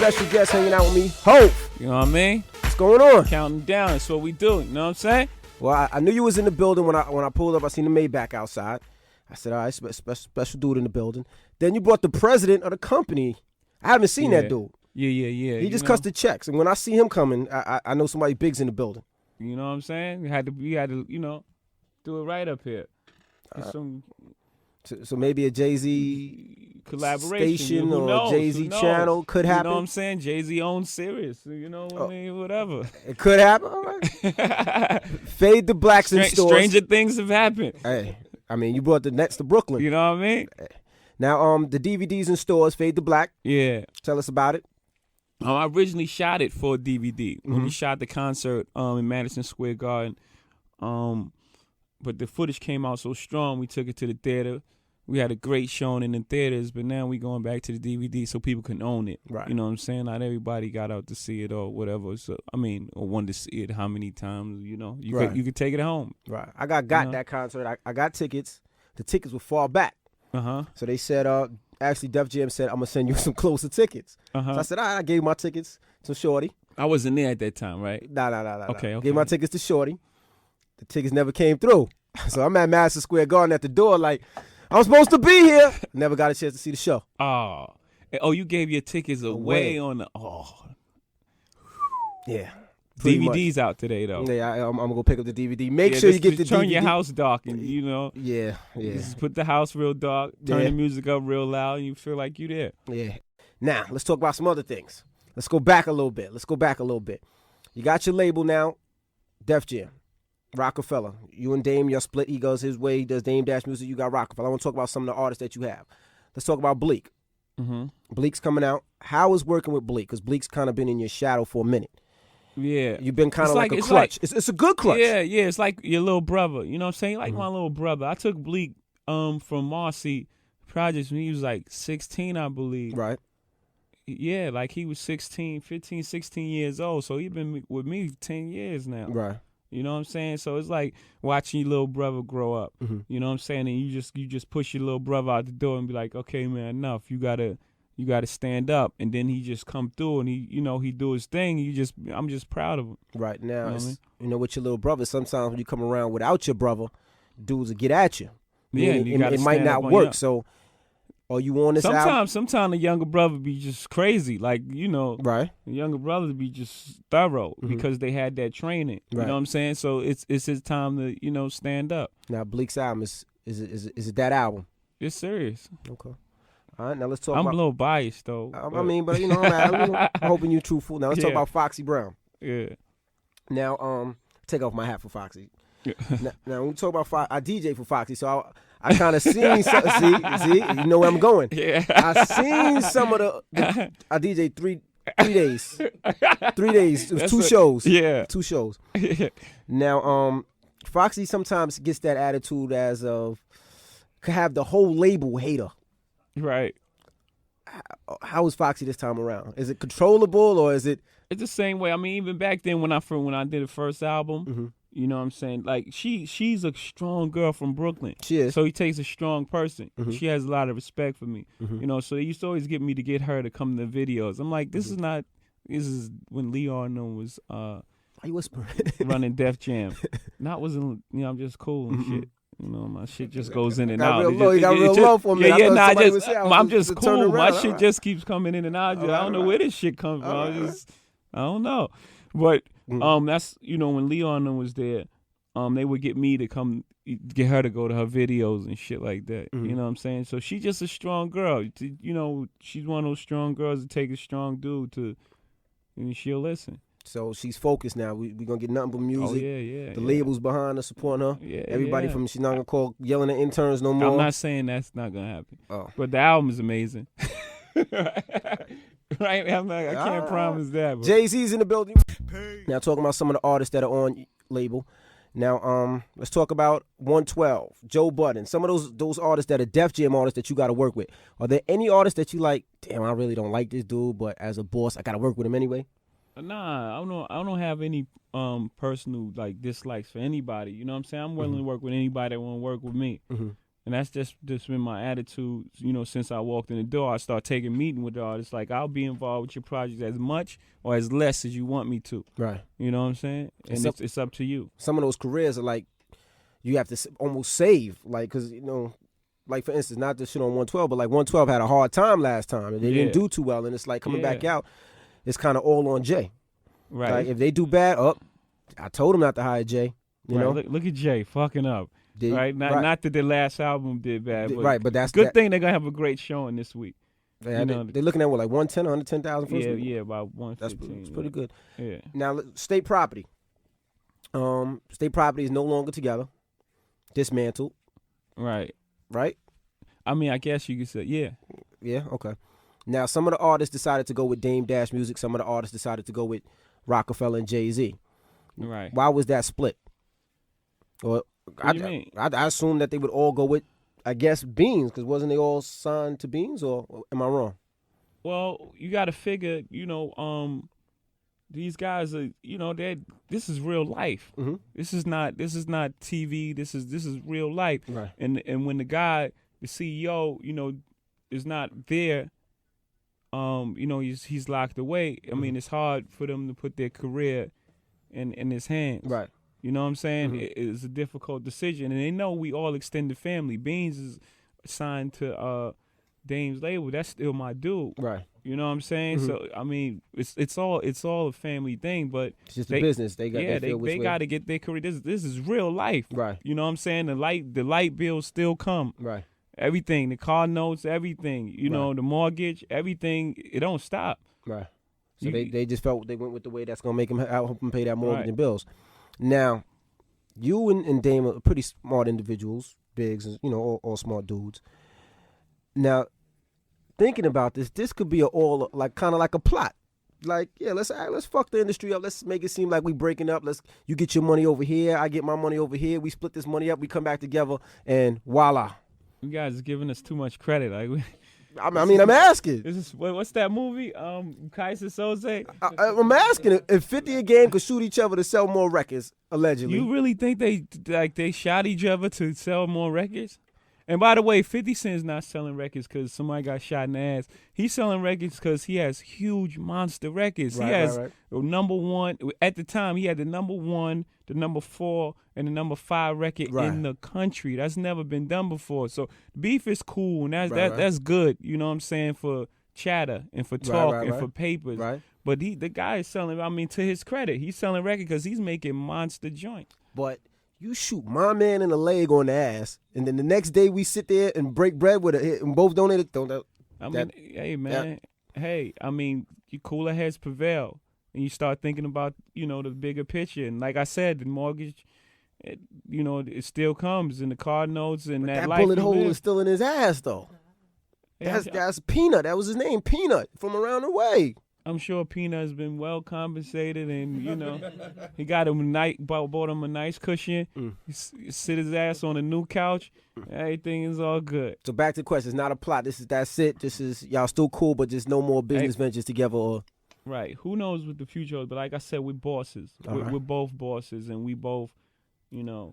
Special guest hanging out with me, Hope. You know what I mean? What's going on? Counting down. That's what we do. You know what I'm saying? Well, I knew you was in the building when I pulled up. I seen the Maybach outside. I said, all right, special dude in the building. Then you brought the president of the company. I haven't seen that dude. Yeah. He just cuts the checks. And when I see him coming, I know somebody big's in the building. You know what I'm saying? We had to, do it right up here. So maybe a Jay-Z collaboration station or a Jay-Z channel could happen. You know what I'm saying? Jay-Z owns Sirius. You know what I mean? Whatever. It could happen. All right. Fade the blacks in stores. Stranger things have happened. Hey, I mean, you brought the Nets to Brooklyn. You know what I mean? Now, the DVDs in stores, Fade the Black. Yeah. Tell us about it. I originally shot it for a DVD when we shot the concert in Madison Square Garden. But the footage came out so strong, we took it to the theater. We had a great showing in the theaters, but now we going back to the DVD so people can own it. Right. You know what I'm saying? Not everybody got out to see it or whatever. So or wanted to see it how many times, you know. You could take it home. Right. I got that concert. I got tickets. The tickets were far back. Uh-huh. So they said, actually Def Jam said, I'm going to send you some closer tickets. Uh-huh. So I said, all right, I gave my tickets to Shorty. I wasn't there at that time, right? Nah. Okay. Gave my tickets to Shorty. The tickets never came through. So I'm at Madison Square Garden at the door like, I'm supposed to be here. Never got a chance to see the show. Oh, you gave your tickets away on the Yeah. DVD's out today though. Yeah, I'm gonna go pick up the DVD. Make sure you get the turn DVD. your house dark and Yeah. Just put the house real dark, turn the music up real loud, and you feel like you there. Yeah. Now let's talk about some other things. Let's go back a little bit. You got your label now, Def Jam. Rockefeller. You and Dame, your split. He goes his way. He does Dame Dash Music. You got Rockefeller. I want to talk about some of the artists that you have. Let's talk about Bleak. Mm-hmm. Bleak's coming out. How is working with Bleak? Because Bleak's kind of been in your shadow for a minute. Yeah. You've been kind of like a clutch. It's a good clutch. Yeah. It's like your little brother. You know what I'm saying? Like my little brother. I took Bleak from Marcy Projects when he was like 16, I believe. Right. Yeah, like he was 15, 16 years old. So he's been with me 10 years now. Right. You know what I'm saying? So it's like watching your little brother grow up. Mm-hmm. You know what I'm saying? And you just push your little brother out the door and be like, okay, man, enough. You gotta stand up. And then he just come through and he do his thing. I'm just proud of him. Right now, you know with your little brother, sometimes when you come around without your brother, dudes will get at you. Yeah, it might not work. So, are you on this album? Sometimes the younger brother be just crazy. Like, right. The younger brother be just thorough because they had that training. Right. You know what I'm saying? So it's his time to, stand up. Now, Bleak's album, is it that album? It's serious. Okay. All right, now let's talk I'm about... a little biased, though. I'm hoping you're truthful. Now, let's talk about Foxy Brown. Yeah. Now, take off my hat for Foxy. Yeah. Now, when we talk about Foxy, I DJ for Foxy, so I kind of seen some, see, you know where I'm going. Yeah. I seen some of the I DJ three days. 3 days. It was two shows. Yeah. 2 shows. Now, Foxy sometimes gets that attitude as of could have the whole label hater. Right. How is Foxy this time around? Is it controllable or is it? It's the same way. I mean, even back then when I did the first album, you know what I'm saying? Like she's a strong girl from Brooklyn. She is. So he takes a strong person. She has a lot of respect for me. You know, so they used to always get me to get her to come to videos. I'm like, this is when Leon was Why you whispering? running Def Jam. I'm just cool and shit. You know, my shit just goes in and out. You got real low for me. I'm just cool. My shit just keeps coming in and out. I don't know where this shit comes from. I don't know. But that's, when Leon was there, they would get me to come, get her to go to her videos and shit like that. You know what I'm saying? So she's just a strong girl. She's one of those strong girls that take a strong dude and she'll listen. So she's focused now. We gonna get nothing but music. Oh, yeah. The label's behind her, supporting her. Yeah, Everybody from she's not gonna call yelling at interns no more. I'm not saying that's not gonna happen. Oh. But the album is amazing. Right? I can't promise that. But. Jay-Z's in the building. Now talking about some of the artists that are on label. Now let's talk about 112, Joe Budden. Some of those artists that are Def Jam artists that you got to work with. Are there any artists that you like? Damn, I really don't like this dude, but as a boss, I got to work with him anyway. Nah, I don't have any personal dislikes for anybody. You know what I'm saying? I'm willing to work with anybody that want to work with me. And And that's just been my attitude, since I walked in the door. I start taking meeting with the artists. Like, I'll be involved with your project as much or as less as you want me to. Right. You know what I'm saying? And it's up to you. Some of those careers are like, you have to almost save. Like, because, like, for instance, not to shit on 112, but like 112 had a hard time last time. And they didn't do too well. And it's like coming back out, it's kind of all on Jay. Right. Like, if they do bad, I told him not to hire Jay. You know? Look at Jay fucking up. Right, not that their last album did bad, but but that's good thing they're gonna have a great showing this week. Yeah, they're looking at what, like 110, 110,000 first week? Yeah, about 115. That's pretty good. Yeah. Now, state property. State property is no longer together, dismantled. Right. Right. I mean, I guess you could say, yeah. Yeah. Okay. Now, some of the artists decided to go with Dame Dash Music. Some of the artists decided to go with Rockefeller and Jay-Z. Right. Why was that split? Or What do you mean? I assumed that they would all go with, I guess, Beans, because wasn't they all signed to Beans, or am I wrong? Well, you got to figure, these guys are, this is real life. Mm-hmm. This is not TV. This is real life. Right. And when the guy, the CEO, is not there, he's locked away. I mean, it's hard for them to put their career in his hands. Right. You know what I'm saying? Mm-hmm. It's a difficult decision, and they know we all extended family. Beans is signed to Dame's label. That's still my dude. Right. You know what I'm saying? Mm-hmm. So I mean, it's all a family thing, but it's just a business. They got they got to get their career. This is real life. Right. You know what I'm saying? The light bills still come. Right. Everything, the car notes, everything. You know, the mortgage, everything. It don't stop. Right. So they just felt they went with the way that's gonna make them help them pay that mortgage and bills. Now, you and Dame are pretty smart individuals, Biggs, all smart dudes. Now, thinking about this could be kind of like a plot. Like, yeah, let's fuck the industry up. Let's make it seem like we breaking up. You get your money over here, I get my money over here. We split this money up. We come back together, and voila. You guys are giving us too much credit. Like, I'm asking. What's that movie? Kaiser Soze? I'm asking if 50 a game could shoot each other to sell more records, allegedly. You really think they shot each other to sell more records? And by the way, 50 Cent's not selling records because somebody got shot in the ass. He's selling records because he has huge monster records. He has the number one. At the time, he had the number 1, the number 4, and the number 5 record in the country. That's never been done before. So beef is cool, and that's good. You know what I'm saying, for chatter and for talk and for papers. Right. But the guy is selling. I mean, to his credit, he's selling records because he's making monster joints. But you shoot my man in the leg on the ass, and then the next day we sit there and break bread with it, and both donate it. Hey, man. Hey, I mean, your cooler heads prevail, and you start thinking about, the bigger picture. And like I said, the mortgage, it still comes, and the car notes, and that life bullet hole is still in his ass, though. That's Peanut. That was his name, Peanut, from around the way. I'm sure Peanut has been well compensated, and he bought him a nice cushion. He sit his ass on a new couch. Everything is all good. So back to the question: it's not a plot. That's it. This is y'all still cool, but just no more business ventures together. Or right? Who knows what the future is? But like I said, we're bosses. We're both bosses, and we both, we're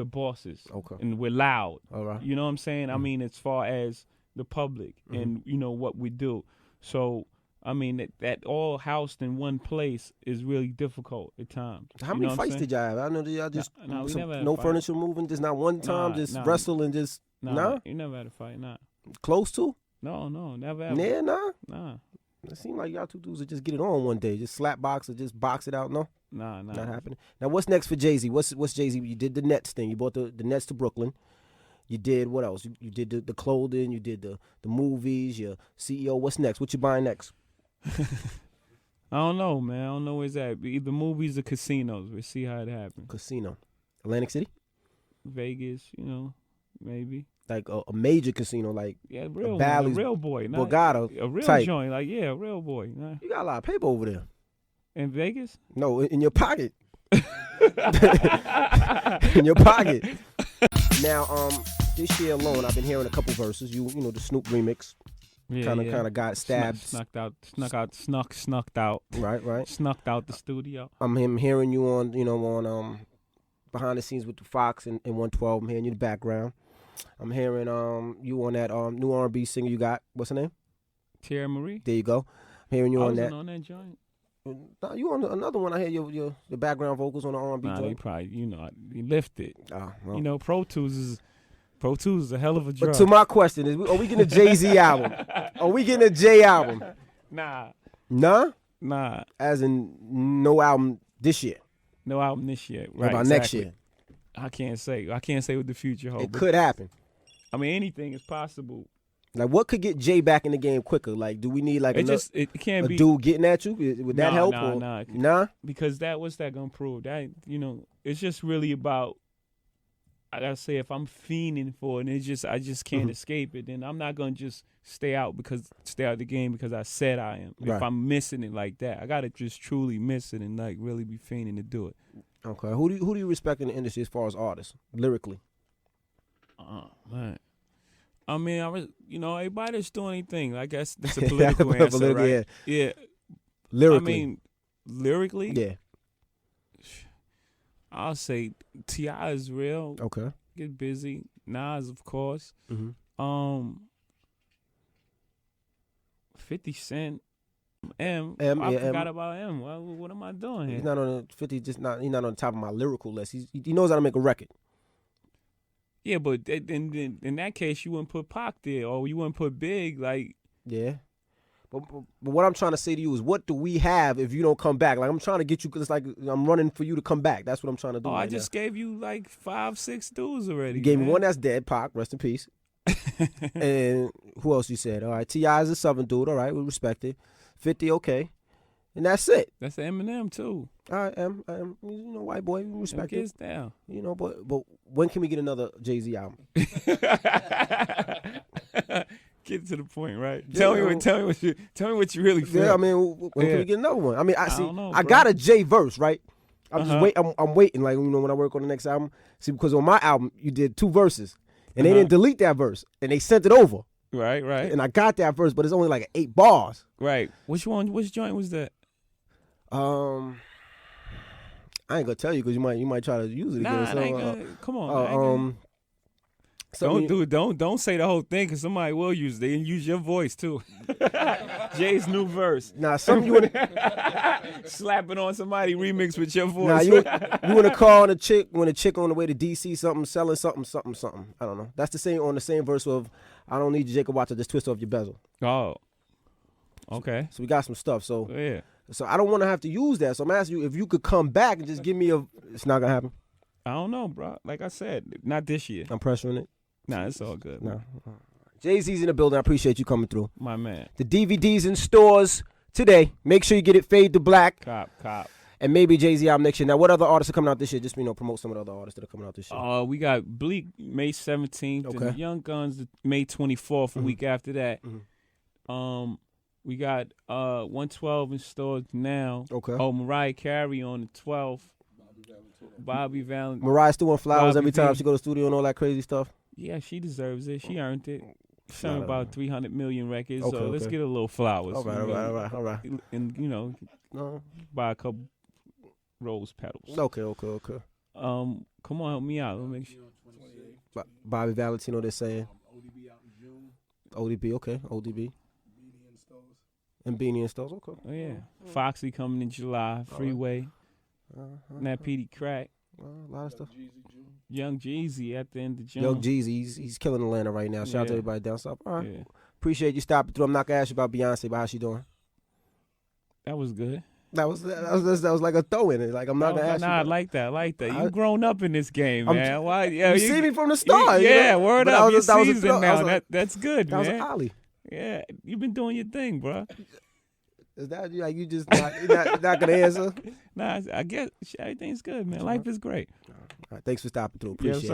bosses. Okay. And we're loud. All right. You know what I'm saying? I mean, as far as the public and what we do. So I mean that all housed in one place is really difficult at times. How many fights did y'all have? I know that y'all just no furniture moving, just not one time, wrestle and just You never had a fight, Close to? No, never ever. Yeah, Nah. It seemed like y'all two dudes would just get it on one day, just slap box or just box it out. No, nah, not happening. Now what's next for Jay-Z? What's Jay-Z? You did the Nets thing. You bought the Nets to Brooklyn. You did what else? You did the clothing. You did the movies. Your CEO. What's next? What you buying next? I don't know, man. I don't know where's that. Either movies or casinos. We'll see how it happens. Casino. Atlantic City? Vegas, maybe. Like a major casino, like a real boy. Borgata. A real type. joint. Like, a real boy. You got a lot of paper over there. In Vegas? No, in your pocket. In your pocket. Now, this year alone, I've been hearing a couple verses. You know, the Snoop remix. Kind of got stabbed. Snuck out. Right. Snucked out the studio. I'm hearing you on behind the scenes with the Fox and 112. I'm hearing you in the background. I'm hearing you on that new R&B singer you got. What's her name? Tierra Marie. There you go. I'm hearing you on that. On that joint. No, you on another one. I hear your background vocals on the R&B joint. They probably, you lifted. Well. Pro Tools is a hell of a drug. But to my question is, are we getting a Jay-Z album? Are we getting a Jay album? Nah. Nah? As in no album this year? No album this year. Right, what about next year? I can't say what the future holds. It could happen. I mean, anything is possible. Like, what could get Jay back in the game quicker? Like, do we need it can't be dude getting at you? Would that help? Nah. Because what's that gonna prove? That it's just really about. I gotta say, if I'm fiending for it, and I just can't escape it, then I'm not gonna just stay out the game because I said I am. Right. If I'm missing it like that, I gotta just truly miss it and like really be fiending to do it. Okay. Who do you respect in the industry as far as artists, lyrically? Man. I mean, everybody that's doing anything. I guess that's a political answer, right? Yeah. Lyrically. I mean, lyrically? Yeah. I'll say T.I. is real. Okay. Get busy. Nas, of course. 50 Cent. I forgot about M. What am I doing here? He's not on the 50. He's not on the top of my lyrical list. He knows how to make a record. Yeah, but in that case, you wouldn't put Pac there, or you wouldn't put Big. Like, yeah. But what I'm trying to say to you is, what do we have if you don't come back? Like, I'm trying to get you, because it's like I'm running for you to come back. That's what I'm trying to do. I just gave you like 5-6 dudes already. You gave me one that's dead, Pac, rest in peace. And who else you said? All right, T.I. is a Southern dude. All right, we respect it. 50, okay. And that's it. That's Eminem, too. All right, white boy, we respect it. Down. But when can we get another Jay-Z album? Get to the point, right? Tell me what you really feel. Yeah, I mean, when can we get another one? I mean, I bro. got a Jay verse, right? I'm just waiting. I'm waiting, like, when I work on the next album. See, because on my album you did 2 verses, and they didn't delete that verse, and they sent it over. Right. And I got that verse, but it's only like 8 bars. Right. Which joint was that? I ain't gonna tell you because you might try to use it again. So, come on. Don't say the whole thing, because somebody will use it. They can use your voice too. Jay's new verse. Nah, something you want slapping on somebody remix with your voice. Nah, you want to call on a chick when a chick on the way to DC, selling something. I don't know. That's the same verse of, I don't need you, Jacob Watts, to just twist off your bezel. Oh, okay. So we got some stuff. So yeah. So I don't want to have to use that. So I'm asking you if you could come back and just give me it's not gonna happen. I don't know, bro. Like I said, not this year. I'm pressuring it. Nah, it's all good. No. Jay-Z's in the building. I appreciate you coming through. My man. The DVD's in stores today. Make sure you get it Fade to Black. Cop. And maybe Jay-Z album next year. Now, what other artists are coming out this year? Just, promote some of the other artists that are coming out this year. We got Bleak May 17th. Okay. And the Young Guns May 24th, a week after that. We got 112 in stores now. Okay. Oh, Mariah Carey on the 12th. Bobby Valentine. Mariah's doing flowers every time she go to the studio and all that crazy stuff. Yeah, she deserves it. She earned it. She's on about 300 million records, okay, so let's get a little flowers. All right. And, buy a couple rose petals. Okay. Come on, help me out. Let me make sure. Bobby Valentino, they're saying. ODB out in June. ODB, okay. ODB. And Beanie in stores, okay. Oh, yeah. Foxy coming in July. Freeway. Nat Petey Crack. A lot of stuff. Young Jeezy at the end of June. Young Jeezy, he's killing Atlanta right now. Shout out to everybody down south. All right. Yeah. Appreciate you stopping through. I'm not gonna ask you about Beyonce, but how she doing? That was good. That was like a throw in it. Like, I'm not gonna ask you. I like that. You grown up in this game, man. Why? Yeah, you see me from the start. Word but up. You're seasoned now. That's good, man. That was Ollie. Yeah, you've been doing your thing, bro. Is that like you just not gonna answer? Nah, I guess everything's good, man. Life is great. All right, thanks for stopping through. Appreciate it.